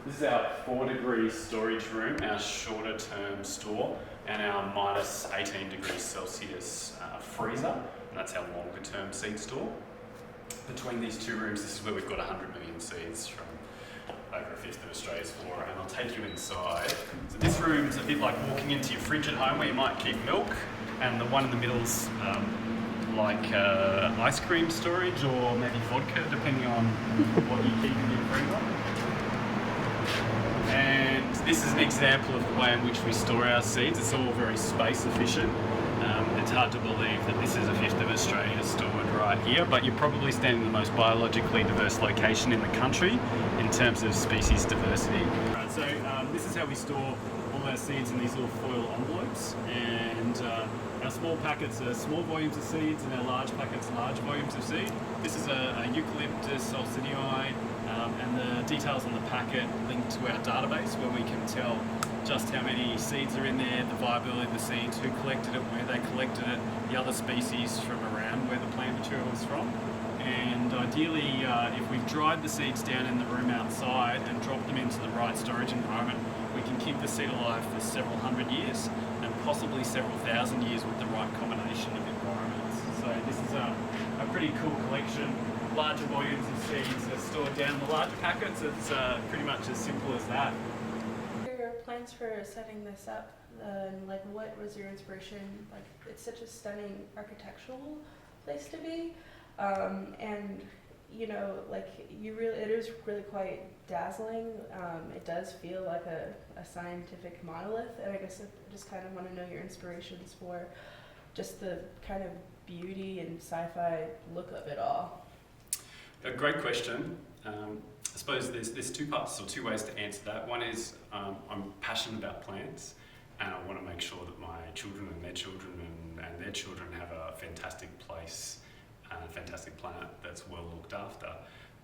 This is our 4-degree storage room, our shorter term store, and our minus 18 degrees Celsius freezer, and that's our longer term seed store. Between these two rooms, this is where we've got 100 million seeds from over a fifth of Australia's flora, and I'll take you inside. So this room's a bit like walking into your fridge at home where you might keep milk, and the one in the middle's like ice cream storage or maybe vodka, depending on what you keep in your freezer. And this is an example of the way in which we store our seeds. It's all very space efficient. It's hard to believe that this is a fifth of Australia stored right here, but you're probably standing in the most biologically diverse location in the country in terms of species diversity. Right, so this is how we store all our seeds in these little foil envelopes, and our small packets are small volumes of seeds and our large packets large volumes of seed. This is a Eucalyptus solcidii, and the details on the packet link to our database where we can tell just how many seeds are in there, the viability of the seeds, who collected it, where they collected it, the other species from around where the plant material is from. And ideally, if we've dried the seeds down in the room outside and dropped them into the right storage environment, we can keep the seed alive for several hundred years and possibly several thousand years with the right combination of environments. So this is a pretty cool collection. Larger volumes of seeds are stored down in the larger packets. It's pretty much as simple as that. Your plans for setting this up, and like what was your inspiration? Like it's such a stunning architectural place to be, and you know, like it is really quite dazzling. It does feel like a scientific monolith, and I guess I just kind of want to know your inspirations for just the kind of beauty and sci-fi look of it all. A great question. I suppose there's two parts or two ways to answer that. One is I'm passionate about plants, and I want to make sure that my children and their children and their children have a fantastic place, a fantastic planet that's well looked after.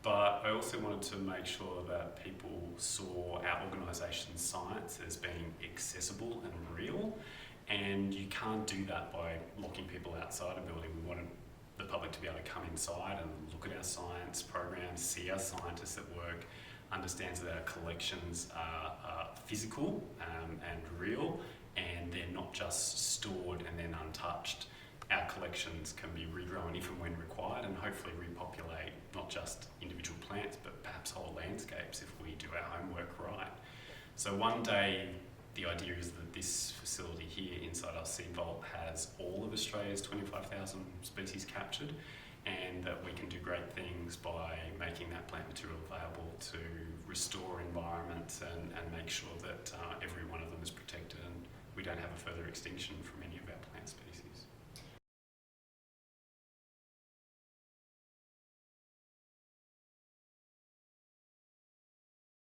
But I also wanted to make sure that people saw our organisation's science as being accessible and real, and you can't do that by locking people outside a building. We wanted the public to be able to come inside and look at our science programs, see our scientists at work, understands that our collections are physical and real, and they're not just stored and then untouched. Our collections can be regrown if and when required, and hopefully repopulate not just individual plants but perhaps whole landscapes if we do our homework right. So one day the idea is that this facility here inside our seed vault has all of Australia's 25,000 species captured, and that we can do great things by making that plant material available to restore environments and make sure that every one of them is protected and we don't have a further extinction from